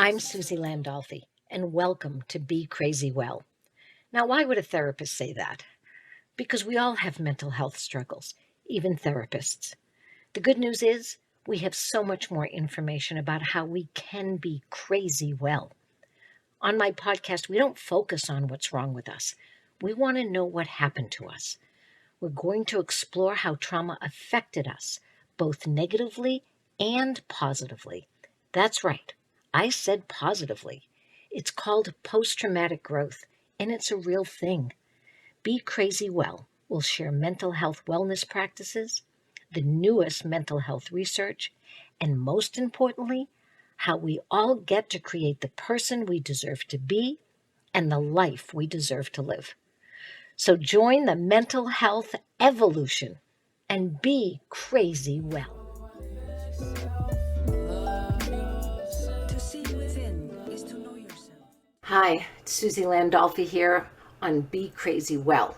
I'm Suzi Landolfi, and welcome to Be Crazy Well. Now, why would a therapist say that? Because we all have mental health struggles, even therapists. The good news is we have so much more information about how we can be crazy well. On my podcast, we don't focus on what's wrong with us. We want to know what happened to us. We're going to explore how trauma affected us, both negatively and positively. That's right. I said positively. It's called post-traumatic growth, and it's a real thing. Be Crazy Well will share mental health wellness practices, the newest mental health research, and most importantly, how we all get to create the person we deserve to be and the life we deserve to live. So join the mental health evolution and be crazy well. Hi, it's Suzi Landolfi here on Be Crazy Well.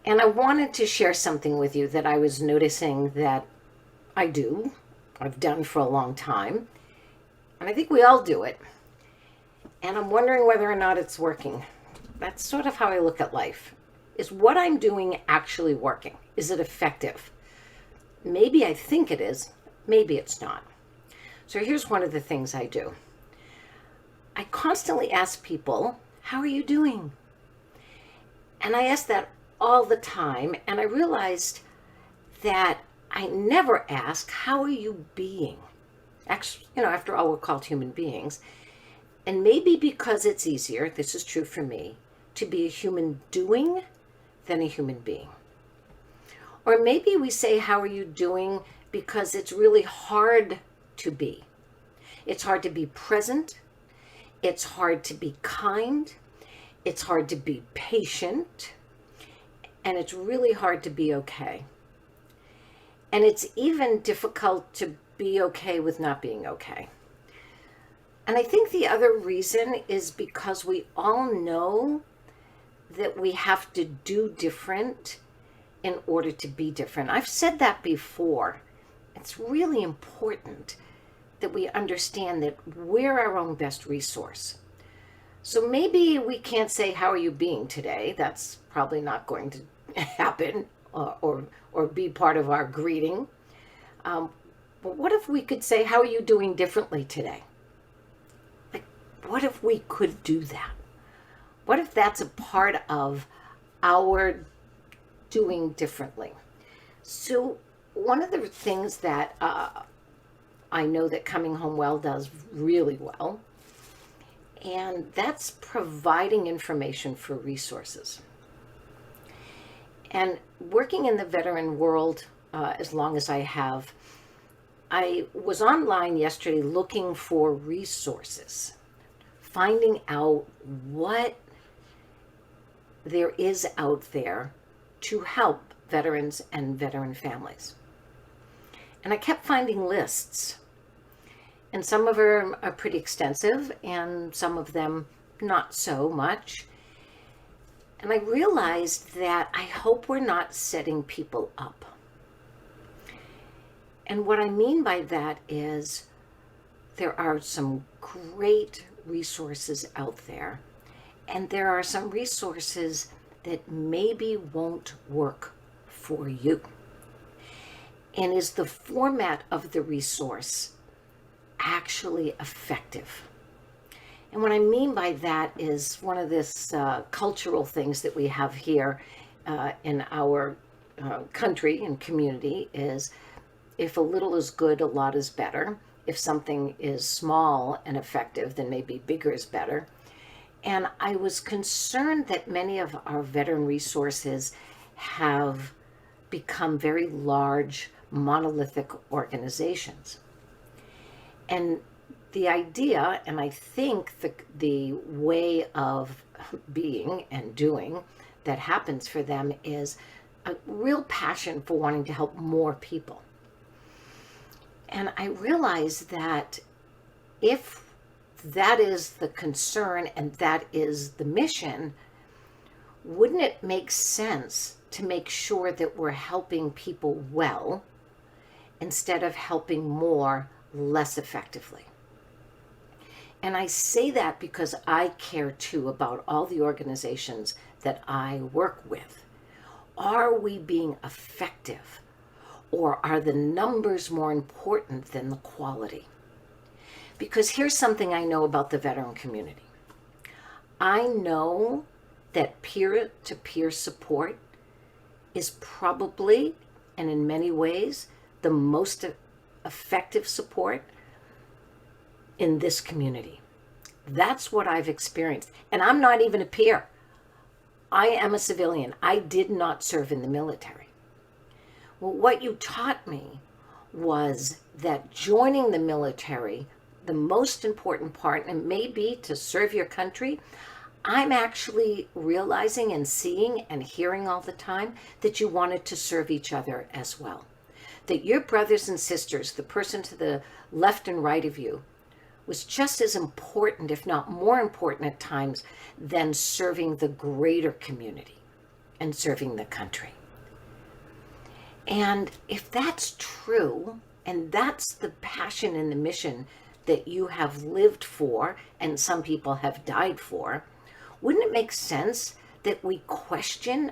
And I wanted to share something with you that I was noticing that I've done for a long time, and I think we all do it. And I'm wondering whether or not it's working. That's sort of how I look at life. Is what I'm doing actually working? Is it effective? Maybe I think it is, maybe it's not. So here's one of the things I do. I constantly ask people, how are you doing? And I ask that all the time, and I realized that I never ask, how are you being? Actually, after all, we're called human beings. And maybe because it's easier, this is true for me, to be a human doing than a human being. Or maybe we say, how are you doing? Because it's really hard to be. It's hard to be present. It's hard to be kind. It's hard to be patient. And it's really hard to be okay. And it's even difficult to be okay with not being okay. And I think the other reason is because we all know that we have to do different in order to be different. I've said that before. It's really important that we understand that we're our own best resource. So maybe we can't say, how are you being today? That's probably not going to happen or be part of our greeting. But what if we could say, how are you doing differently today? Like, what if we could do that? What if that's a part of our doing differently? So one of the things that I know that Coming Home Well does really well, and that's providing information for resources. And working in the veteran world as long as I have, I was online yesterday looking for resources, finding out what there is out there to help veterans and veteran families. And I kept finding lists. And some of them are pretty extensive, and some of them not so much. And I realized that I hope we're not setting people up. And what I mean by that is there are some great resources out there, and there are some resources that maybe won't work for you. And is the format of the resource actually effective? And what I mean by that is one of this cultural things that we have here in our country and community is, if a little is good, a lot is better. If something is small and effective, then maybe bigger is better. And I was concerned that many of our veteran resources have become very large, monolithic organizations. And the idea, and I think the way of being and doing that happens for them is a real passion for wanting to help more people. And I realized that if that is the concern and that is the mission, wouldn't it make sense to make sure that we're helping people well instead of helping more less effectively? And I say that because I care too about all the organizations that I work with. Are we being effective, or are the numbers more important than the quality? Because here's something I know about the veteran community. I know that peer-to-peer support is probably, and in many ways, the most effective support in this community. That's what I've experienced. And I'm not even a peer. I am a civilian. I did not serve in the military. Well, what you taught me was that joining the military, the most important part, and may be to serve your country, I'm actually realizing and seeing and hearing all the time that you wanted to serve each other as well. That your brothers and sisters, the person to the left and right of you, was just as important, if not more important at times, than serving the greater community and serving the country. And if that's true, and that's the passion and the mission that you have lived for, and some people have died for, wouldn't it make sense that we question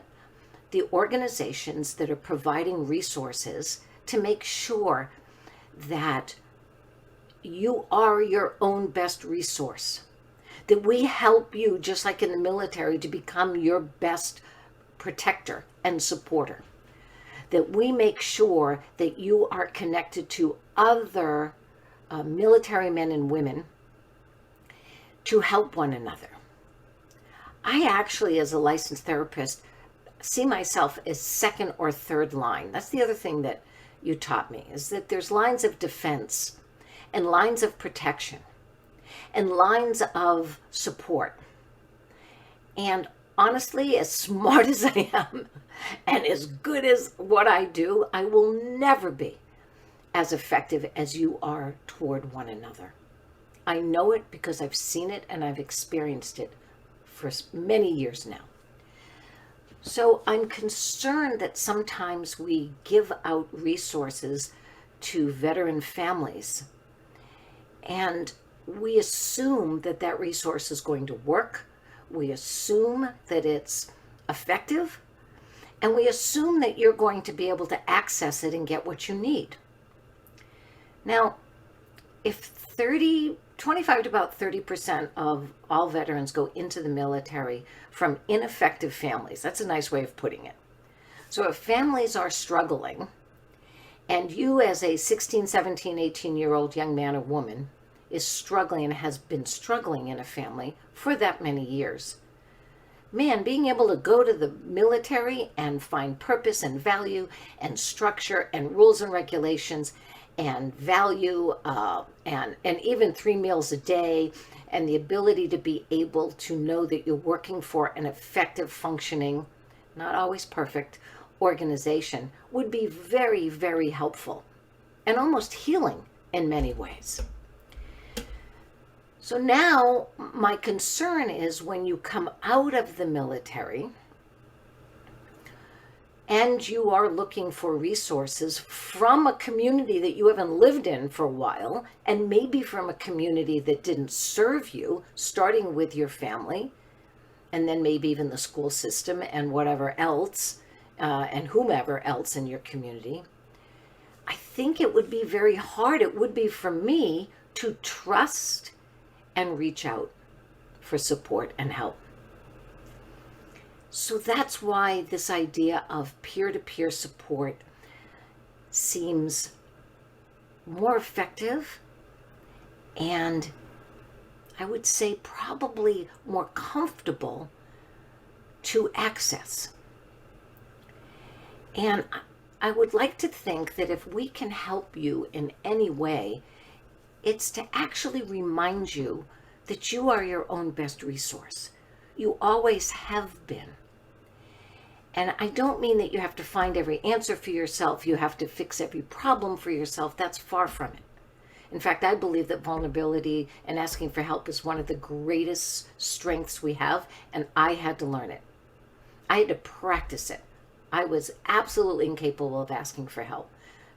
the organizations that are providing resources to make sure that you are your own best resource? That we help you, just like in the military, to become your best protector and supporter. That we make sure that you are connected to other military men and women to help one another. I actually, as a licensed therapist, see myself as second or third line. That's the other thing that you taught me, is that there's lines of defense and lines of protection and lines of support. And honestly, as smart as I am and as good as what I do, I will never be as effective as you are toward one another. I know it because I've seen it and I've experienced it for many years now. So I'm concerned that sometimes we give out resources to veteran families and we assume that that resource is going to work. We assume that it's effective, and we assume that you're going to be able to access it and get what you need. Now, if 25 to about 30% of all veterans go into the military from ineffective families, that's a nice way of putting it. So if families are struggling, and you as a 16, 17, 18-year-old young man or woman is struggling and has been struggling in a family for that many years, man, being able to go to the military and find purpose and value and structure and rules and regulations and value and even 3 meals a day and the ability to be able to know that you're working for an effective, functioning, not always perfect, organization would be very, very helpful and almost healing in many ways. So now my concern is when you come out of the military and you are looking for resources from a community that you haven't lived in for a while, and maybe from a community that didn't serve you, starting with your family, and then maybe even the school system and whatever else, and whomever else in your community, I think it would be very hard. It would be for me to trust and reach out for support and help. So that's why this idea of peer-to-peer support seems more effective and I would say probably more comfortable to access. And I would like to think that if we can help you in any way, it's to actually remind you that you are your own best resource. You always have been. And I don't mean that you have to find every answer for yourself. You have to fix every problem for yourself. That's far from it. In fact, I believe that vulnerability and asking for help is one of the greatest strengths we have, and I had to learn it. I had to practice it. I was absolutely incapable of asking for help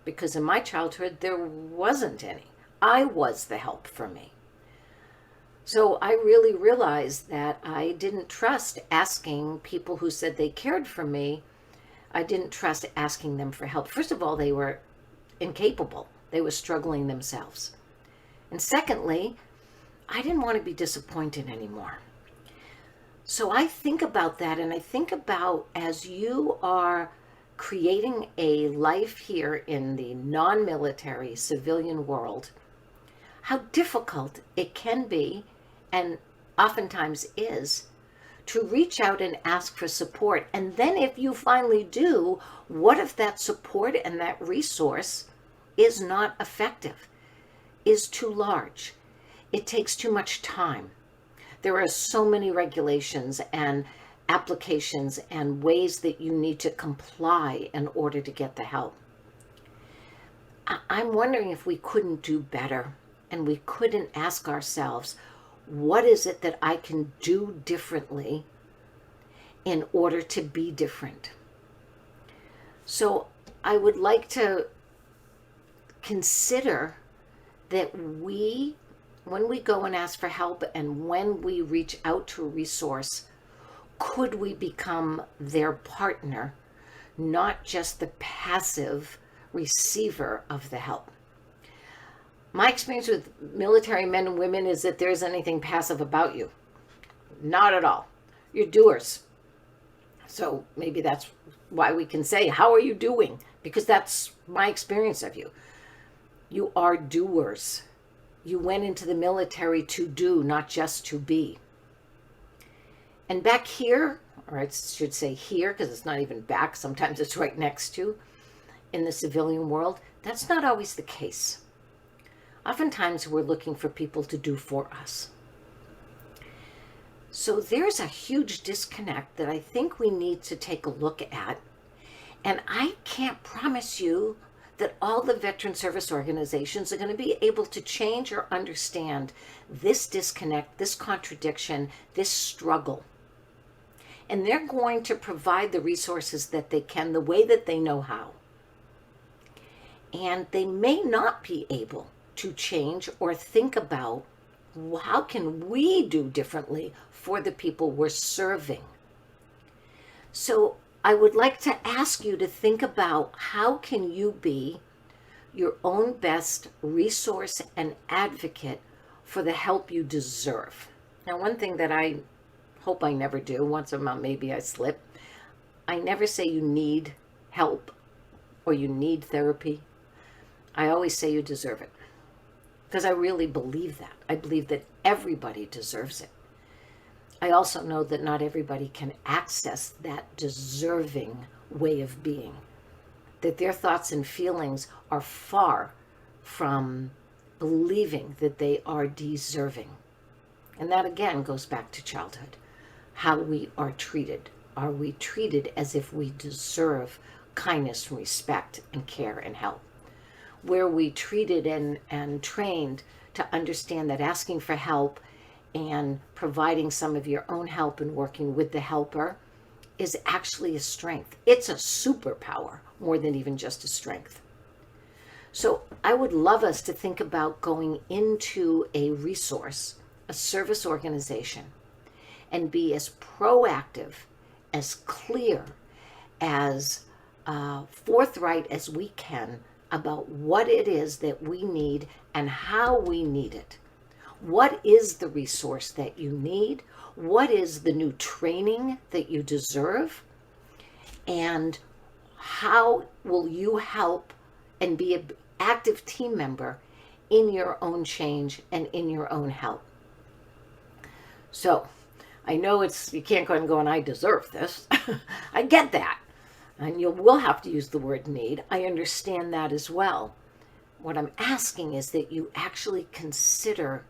because in my childhood, there wasn't any. I was the help for me. So I really realized that I didn't trust asking people who said they cared for me. I didn't trust asking them for help. First of all, they were incapable. They were struggling themselves. And secondly, I didn't want to be disappointed anymore. So I think about that, and I think about, as you are creating a life here in the non-military civilian world, how difficult it can be, and oftentimes is, to reach out and ask for support. And then if you finally do, what if that support and that resource is not effective, is too large? It takes too much time. There are so many regulations and applications and ways that you need to comply in order to get the help. I'm wondering if we couldn't do better, and we couldn't ask ourselves, what is it that I can do differently in order to be different? So I would like to consider that when we go and ask for help and when we reach out to a resource, could we become their partner, not just the passive receiver of the help? My experience with military men and women is that there isn't anything passive about you. Not at all. You're doers. So maybe that's why we can say, how are you doing? Because that's my experience of you. You are doers. You went into the military to do, not just to be. And back here, or I should say here, because it's not even back, sometimes it's right next to, in the civilian world, that's not always the case. Oftentimes we're looking for people to do for us. So there's a huge disconnect that I think we need to take a look at. And I can't promise you that all the veteran service organizations are going to be able to change or understand this disconnect, this contradiction, this struggle. And they're going to provide the resources that they can, the way that they know how. And they may not be able to change or think about, how can we do differently for the people we're serving? So I would like to ask you to think about, how can you be your own best resource and advocate for the help you deserve? Now, one thing that I hope I never do, once a month maybe I slip, I never say you need help or you need therapy. I always say you deserve it, because I really believe that. I believe that everybody deserves it. I also know that not everybody can access that deserving way of being, that their thoughts and feelings are far from believing that they are deserving. And that again goes back to childhood, how we are treated. Are we treated as if we deserve kindness, respect, and care and help? Where we treated and trained to understand that asking for help and providing some of your own help and working with the helper is actually a strength. It's a superpower more than even just a strength. So I would love us to think about going into a resource, a service organization, and be as proactive, as clear, as forthright as we can about what it is that we need and how we need it. What is the resource that you need? What is the new training that you deserve? And how will you help and be an active team member in your own change and in your own help? So I know you can't go and go, and I deserve this. I get that. And you will have to use the word need. I understand that as well. What I'm asking is that you actually consider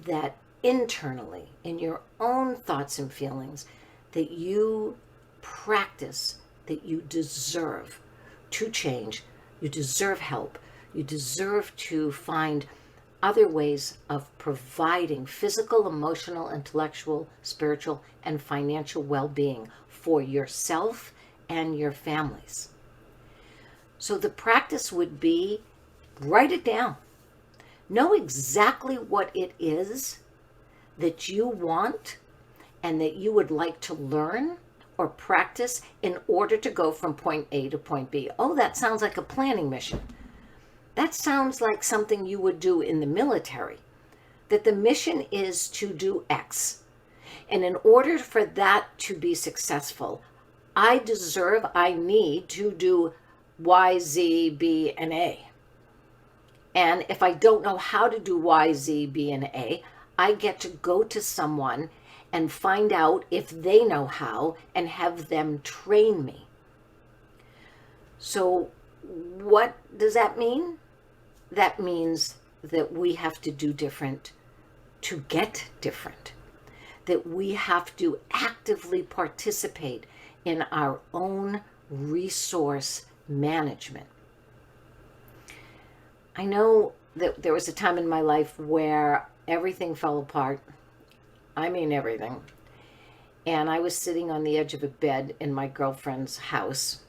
that internally, in your own thoughts and feelings, that you practice, that you deserve to change, you deserve help, you deserve to find other ways of providing physical, emotional, intellectual, spiritual, and financial well-being for yourself and your families. So the practice would be, write it down. Know exactly what it is that you want and that you would like to learn or practice in order to go from point A to point B. Oh, that sounds like a planning mission. That sounds like something you would do in the military, that the mission is to do X. And in order for that to be successful, I need to do Y, Z, B, and A. And if I don't know how to do Y, Z, B, and A, I get to go to someone and find out if they know how and have them train me. So what does that mean? That means that we have to do different to get different. That we have to actively participate in our own resource management. I know that there was a time in my life where everything fell apart. I mean, everything. And I was sitting on the edge of a bed in my girlfriend's house.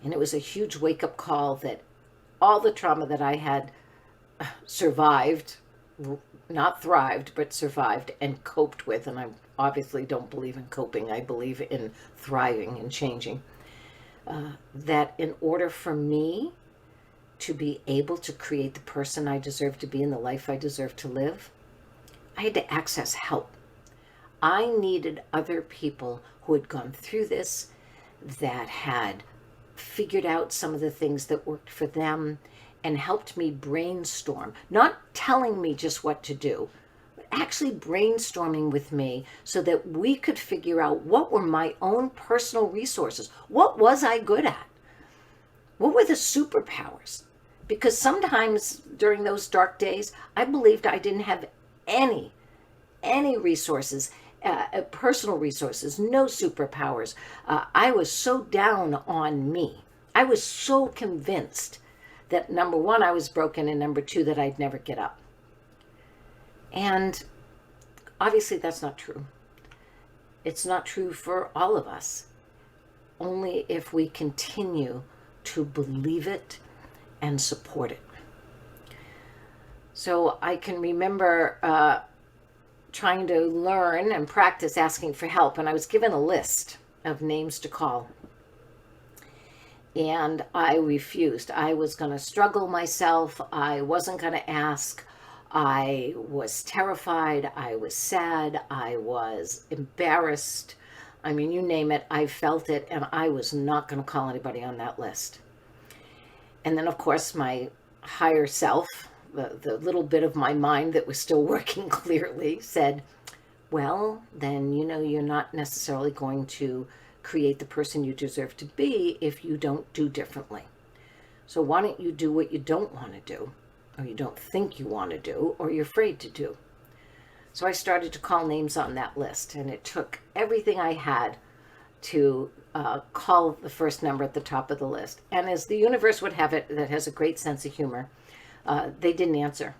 And it was a huge wake-up call that all the trauma that I had survived, not thrived, but survived and coped with, and I obviously don't believe in coping, I believe in thriving and changing, that in order for me to be able to create the person I deserve to be and the life I deserve to live, I had to access help. I needed other people who had gone through this, that had figured out some of the things that worked for them and helped me brainstorm, not telling me just what to do, but actually brainstorming with me so that we could figure out what were my own personal resources. What was I good at? What were the superpowers? Because sometimes during those dark days, I believed I didn't have any resources, personal resources, no superpowers. I was so down on me. I was so convinced that number one, I was broken, and number two, that I'd never get up. And obviously that's not true. It's not true for all of us. Only if we continue to believe it and support it. So I can remember trying to learn and practice asking for help, and I was given a list of names to call. And I refused. I was going to struggle myself. I wasn't going to ask. I was terrified. I was sad. I was embarrassed. I mean, you name it, I felt it, and I was not going to call anybody on that list. And then, of course, my higher self, the little bit of my mind that was still working clearly, said, well, then, you're not necessarily going to create the person you deserve to be if you don't do differently. So why don't you do what you don't want to do, or you don't think you want to do, or you're afraid to do? So I started to call names on that list, and it took everything I had to call the first number at the top of the list. And as the universe would have it, that has a great sense of humor, they didn't answer.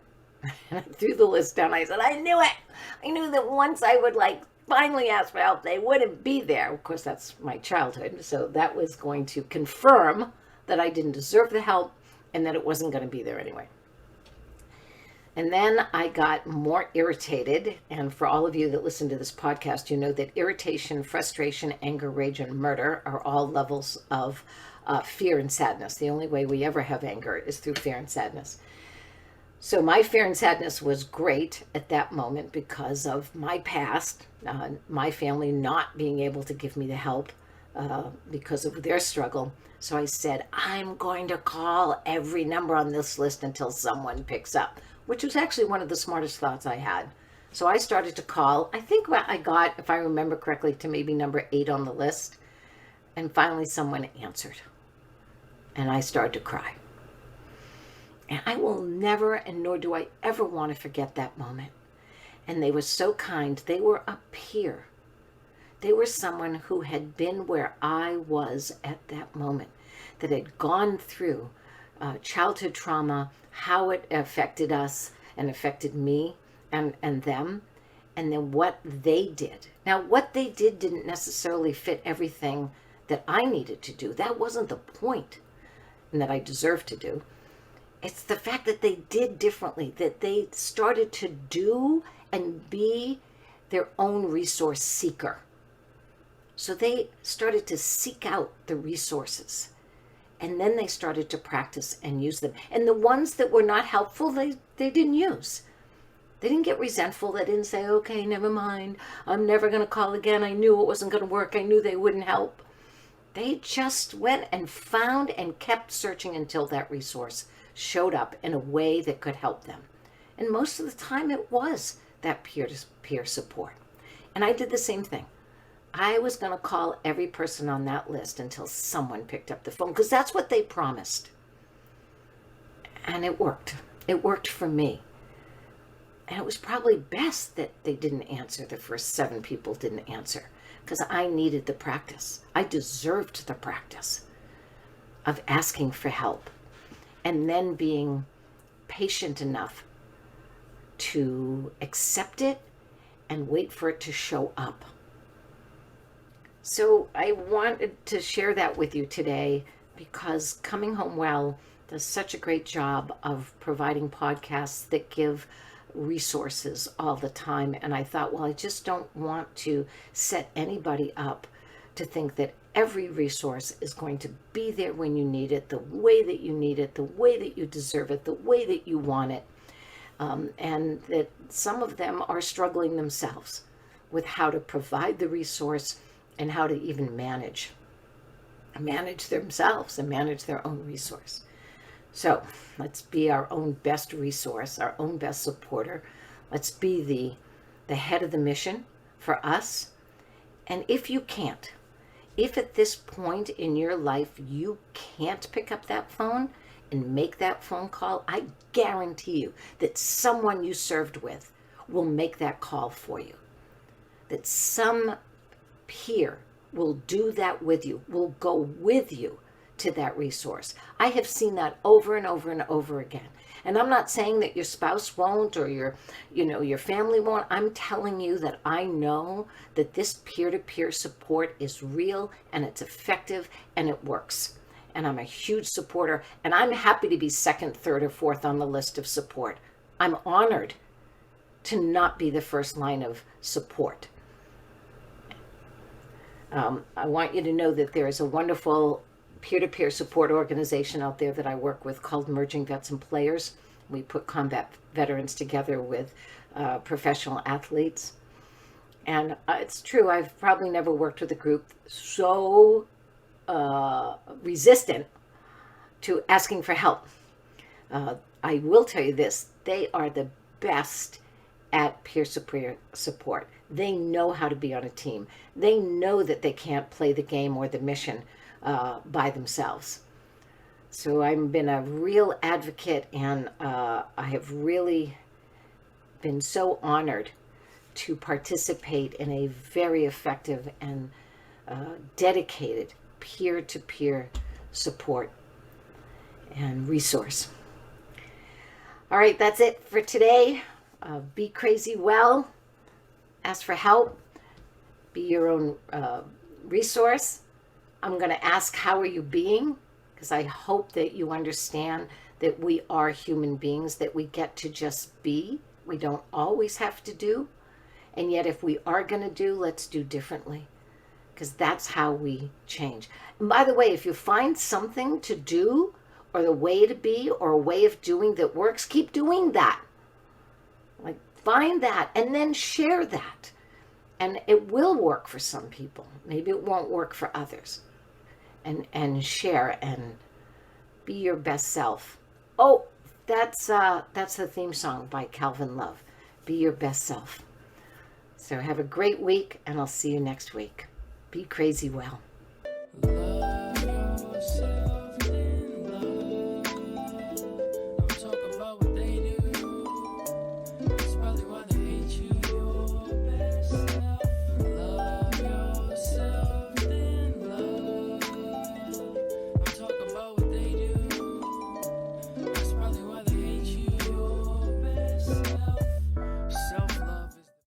And I threw the list down. I said, I knew it. I knew that once I would finally ask for help, they wouldn't be there. Of course, that's my childhood. So that was going to confirm that I didn't deserve the help and that it wasn't going to be there anyway. And then I got more irritated. And for all of you that listen to this podcast, you know that irritation, frustration, anger, rage, and murder are all levels of fear and sadness. The only way we ever have anger is through fear and sadness. So my fear and sadness was great at that moment because of my past, my family not being able to give me the help because of their struggle. So I said, I'm going to call every number on this list until someone picks up, which was actually one of the smartest thoughts I had. So I started to call. I think I got, if I remember correctly, to maybe number 8 on the list. And finally someone answered. And I started to cry. And I will never, and nor do I ever want to forget that moment. And they were so kind. They were a peer. They were someone who had been where I was at that moment, that had gone through childhood trauma, how it affected us and affected me and them, and then what they did. Now, what they did didn't necessarily fit everything that I needed to do. That wasn't the point, and that I deserved to do. It's the fact that they did differently, that they started to do and be their own resource seeker. So they started to seek out the resources, and then they started to practice and use them. And the ones that were not helpful, they didn't use. They didn't get resentful. They didn't say, okay, never mind. I'm never going to call again. I knew it wasn't going to work. I knew they wouldn't help. They just went and found and kept searching until that resource showed up in a way that could help them. And most of the time it was that peer-to-peer support. And I did the same thing. I was going to call every person on that list until someone picked up the phone, because that's what they promised. And it worked. It worked for me. And it was probably best that they didn't answer. The first 7 people didn't answer, because I needed the practice. I deserved the practice of asking for help and then being patient enough to accept it and wait for it to show up. So I wanted to share that with you today, because Coming Home Well does such a great job of providing podcasts that give resources all the time. And I thought, well, I just don't want to set anybody up to think that every resource is going to be there when you need it, the way that you need it, the way that you deserve it, the way that you want it. And that some of them are struggling themselves with how to provide the resource and how to even manage themselves and manage their own resource. So let's be our own best resource, our own best supporter. Let's be the head of the mission for us. And if you can't, if at this point in your life you can't pick up that phone and make that phone call, I guarantee you that someone you served with will make that call for you. That some peer will do that with you, will go with you to that resource. I have seen that over and over and over again. And I'm not saying that your spouse won't or your family won't. I'm telling you that I know that this peer-to-peer support is real and it's effective and it works. And I'm a huge supporter, and I'm happy to be 2nd, 3rd, or 4th on the list of support. I'm honored to not be the first line of support. I want you to know that there is a wonderful peer-to-peer support organization out there that I work with called Merging Vets and Players. We put combat veterans together with professional athletes. And it's true, I've probably never worked with a group so resistant to asking for help. I will tell you this, they are the best at peer support. They know how to be on a team. They know that they can't play the game or the mission by themselves. So I've been a real advocate, and I have really been so honored to participate in a very effective and dedicated peer-to-peer support and resource. All right, that's it for today. Be crazy well. Ask for help. Be your own resource. I'm going to ask, how are you being? Because I hope that you understand that we are human beings, that we get to just be. We don't always have to do. And yet if we are going to do, let's do differently. Because that's how we change. And by the way, if you find something to do or the way to be or a way of doing that works, keep doing that. Like, find that and then share that. And it will work for some people. Maybe it won't work for others. And share and be your best self. Oh, that's the theme song by Kalvin Love. Be your best self. So have a great week, and I'll see you next week. Be crazy well.